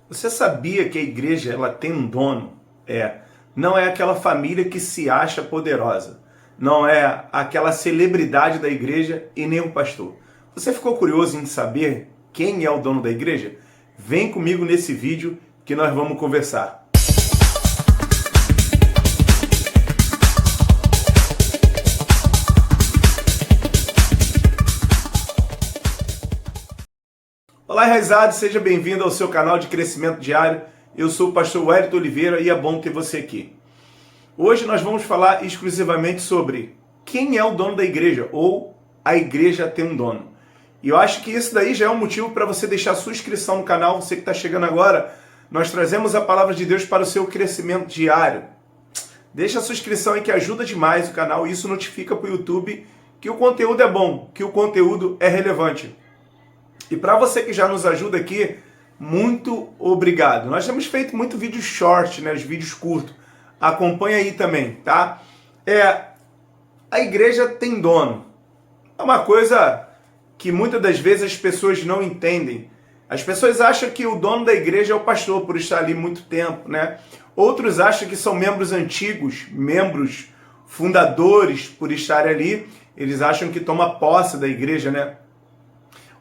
Você sabia que a igreja ela tem um dono? Não é aquela família que se acha poderosa. Não é aquela celebridade da igreja e nem o pastor. Você ficou curioso em saber quem é o dono da igreja? Vem comigo nesse vídeo que nós vamos conversar. Olá, enraizado, seja bem-vindo ao seu canal de crescimento diário. Eu sou o pastor Wellington Oliveira e é bom ter você aqui. Hoje nós vamos falar exclusivamente sobre quem é o dono da igreja, ou a igreja tem um dono. E eu acho que isso daí já é um motivo para você deixar sua inscrição no canal. Você que está chegando agora, nós trazemos a palavra de Deus para o seu crescimento diário. Deixa a sua inscrição aí que ajuda demais o canal e isso notifica para o YouTube que o conteúdo é bom, que o conteúdo é relevante. E para você que já nos ajuda aqui, muito obrigado. Nós temos feito muito vídeo short, né, os vídeos curtos. Acompanha aí também, tá? A igreja tem dono. É uma coisa que muitas das vezes as pessoas não entendem. As pessoas acham que o dono da igreja é o pastor, por estar ali muito tempo, né? Outros acham que são membros antigos, membros fundadores, por estar ali. Eles acham que toma posse da igreja, né?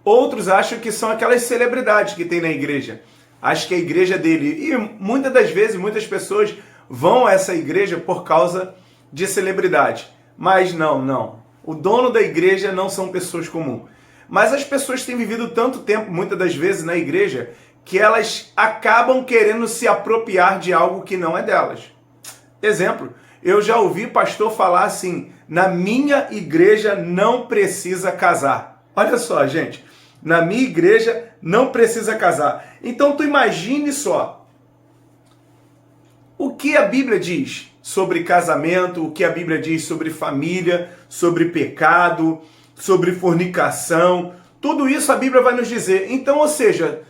Outros acham que são aquelas celebridades que tem na igreja. Acham que a igreja é dele. E muitas das vezes, muitas pessoas vão a essa igreja por causa de celebridade. Mas não. O dono da igreja não são pessoas comuns. Mas as pessoas têm vivido tanto tempo, muitas das vezes, na igreja, que elas acabam querendo se apropriar de algo que não é delas. Exemplo, eu já ouvi pastor falar assim: na minha igreja não precisa casar. Olha só, gente. Na minha igreja não precisa casar. Então tu imagine só. O que a Bíblia diz sobre casamento, o que a Bíblia diz sobre família, sobre pecado, sobre fornicação. Tudo isso a Bíblia vai nos dizer. Então, ou seja,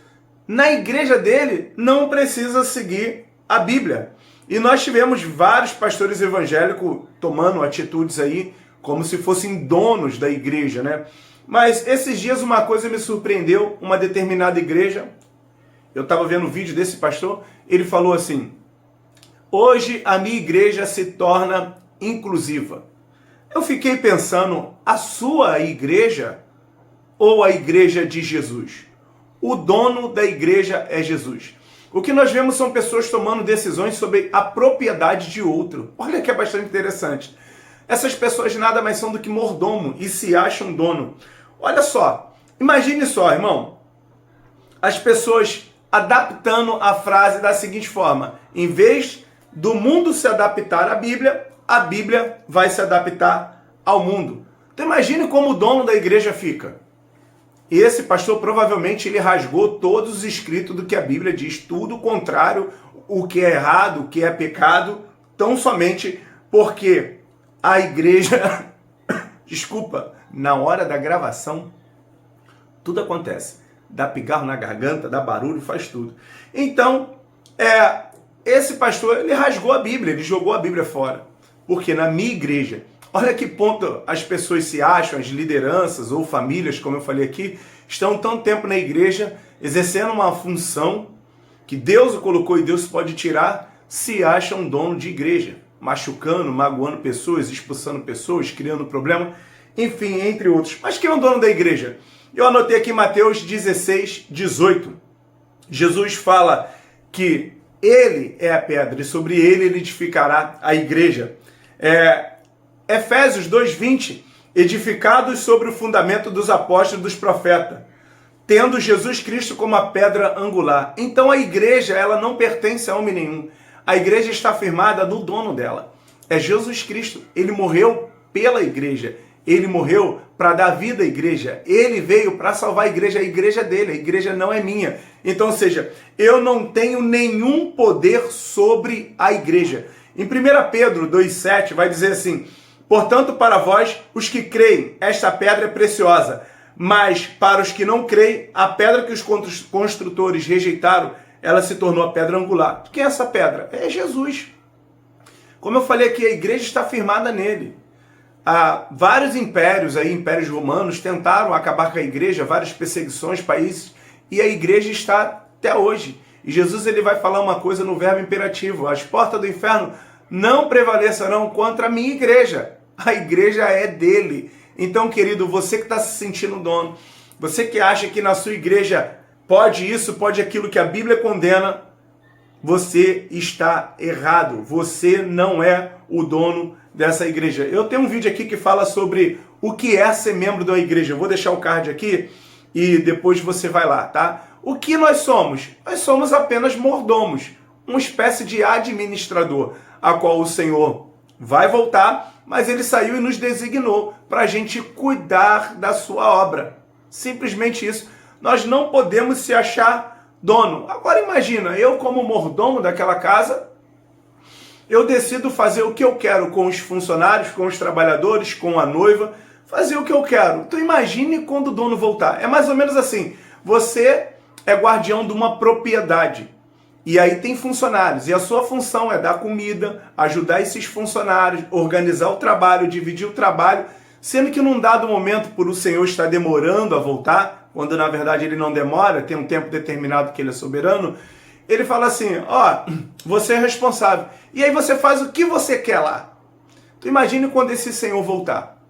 na igreja dele não precisa seguir a Bíblia. E nós tivemos vários pastores evangélicos tomando atitudes aí como se fossem donos da igreja, né? Mas esses dias uma coisa me surpreendeu, uma determinada igreja, eu estava vendo um vídeo desse pastor, ele falou assim: hoje a minha igreja se torna inclusiva. Eu fiquei pensando, a sua igreja ou a igreja de Jesus? O dono da igreja é Jesus. O que nós vemos são pessoas tomando decisões sobre a propriedade de outro. Olha que é bastante interessante. Essas pessoas nada mais são do que mordomo e se acham dono. Olha só, imagine só, irmão, as pessoas adaptando a frase da seguinte forma: em vez do mundo se adaptar à Bíblia, a Bíblia vai se adaptar ao mundo. Então imagine como o dono da igreja fica. E esse pastor provavelmente ele rasgou todos os escritos do que a Bíblia diz, tudo o contrário, o que é errado, o que é pecado, tão somente porque a igreja, desculpa, na hora da gravação, tudo acontece. Dá pigarro na garganta, dá barulho, faz tudo. Então, esse pastor, ele rasgou a Bíblia, ele jogou a Bíblia fora. Porque na minha igreja, olha que ponto as pessoas se acham, as lideranças ou famílias, como eu falei aqui, estão tanto tempo na igreja, exercendo uma função que Deus o colocou e Deus pode tirar, se acham dono de igreja, machucando, magoando pessoas, expulsando pessoas, criando problema, enfim, entre outros. Mas quem é o dono da igreja? Eu anotei aqui Mateus 16, 18. Jesus fala que ele é a pedra e sobre ele edificará a igreja. Efésios 2:20, edificados sobre o fundamento dos apóstolos e dos profetas, tendo Jesus Cristo como a pedra angular. Então a igreja, ela não pertence a homem nenhum. A igreja está firmada no dono dela. É Jesus Cristo. Ele morreu pela igreja. Ele morreu para dar vida à igreja. Ele veio para salvar a igreja é dele, a igreja não é minha. Então, ou seja, eu não tenho nenhum poder sobre a igreja. Em 1 Pedro 2,7 vai dizer assim: portanto, para vós, os que creem, esta pedra é preciosa, mas para os que não creem, a pedra que os construtores rejeitaram, ela se tornou a pedra angular. Quem é essa pedra? É Jesus. Como eu falei aqui, a igreja está firmada nele. Vários impérios, impérios romanos, tentaram acabar com a igreja, várias perseguições, países, e a igreja está até hoje. E Jesus ele vai falar uma coisa no verbo imperativo: as portas do inferno não prevalecerão contra a minha igreja. A igreja é dele. Então, querido, você que está se sentindo dono, você que acha que na sua igreja pode isso, pode aquilo que a Bíblia condena, você está errado. Você não é o dono dessa igreja. Eu tenho um vídeo aqui que fala sobre o que é ser membro da igreja. Eu vou deixar o card aqui e depois você vai lá, tá? O que nós somos? Nós somos apenas mordomos, uma espécie de administrador, a qual o Senhor vai voltar, mas ele saiu e nos designou para a gente cuidar da sua obra. Simplesmente isso. Nós não podemos se achar dono. Agora imagina, eu como mordomo daquela casa, eu decido fazer o que eu quero com os funcionários, com os trabalhadores, com a noiva, fazer o que eu quero. Então imagine quando o dono voltar. É mais ou menos assim, você é guardião de uma propriedade. E aí tem funcionários, e a sua função é dar comida, ajudar esses funcionários, organizar o trabalho, dividir o trabalho, sendo que num dado momento, por o Senhor estar demorando a voltar, quando na verdade ele não demora, tem um tempo determinado que ele é soberano, ele fala assim, ó, você é responsável. E aí você faz o que você quer lá. Então imagine quando esse Senhor voltar,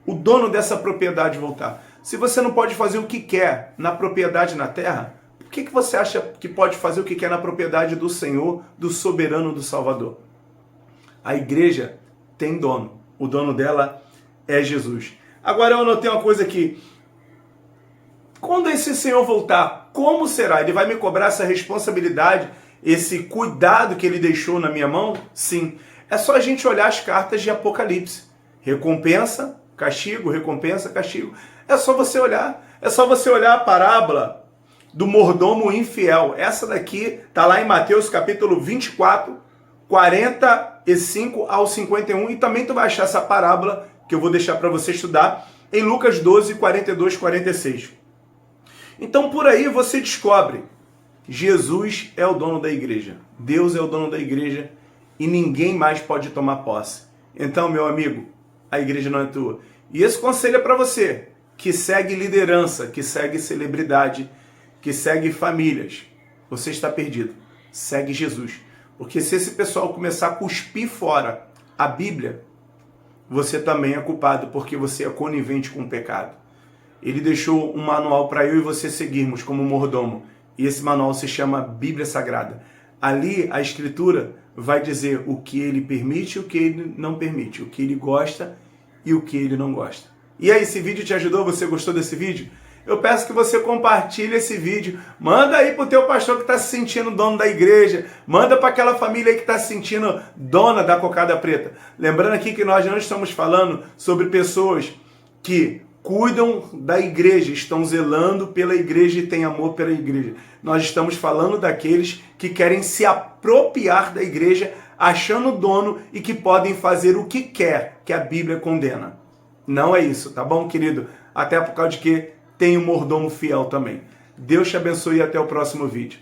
o dono dessa propriedade voltar. Se você não pode fazer o que quer na propriedade na terra, por que você acha que pode fazer o que quer na propriedade do Senhor, do soberano, do Salvador? A igreja tem dono. O dono dela é Jesus. Agora eu anotei uma coisa aqui. Quando esse Senhor voltar, como será? Ele vai me cobrar essa responsabilidade, esse cuidado que ele deixou na minha mão? Sim. É só a gente olhar as cartas de Apocalipse. Recompensa, castigo, recompensa, castigo. É só você olhar. É só você olhar a parábola do mordomo infiel. Essa daqui está lá em Mateus capítulo 24, 45 ao 51. E também tu vai achar essa parábola, que eu vou deixar para você estudar, em Lucas 12, 42, 46. Então por aí você descobre, Jesus é o dono da igreja. Deus é o dono da igreja e ninguém mais pode tomar posse. Então, meu amigo, a igreja não é tua. E esse conselho é para você, que segue liderança, que segue celebridade, que segue famílias. Você está perdido. Segue Jesus. Porque se esse pessoal começar a cuspir fora a Bíblia, você também é culpado, porque você é conivente com o pecado. Ele deixou um manual para eu e você seguirmos como mordomo. E esse manual se chama Bíblia Sagrada. Ali a Escritura vai dizer o que ele permite e o que ele não permite, o que ele gosta e o que ele não gosta. E aí, esse vídeo te ajudou? Você gostou desse vídeo? Eu peço que você compartilhe esse vídeo, manda aí pro teu pastor que está se sentindo dono da igreja, manda para aquela família aí que está se sentindo dona da cocada preta. Lembrando aqui que nós não estamos falando sobre pessoas que cuidam da igreja, estão zelando pela igreja e têm amor pela igreja. Nós estamos falando daqueles que querem se apropriar da igreja, achando dono e que podem fazer o que quer, que a Bíblia condena. Não é isso, tá bom, querido? Até por causa de que tem um mordomo fiel também. Deus te abençoe e até o próximo vídeo.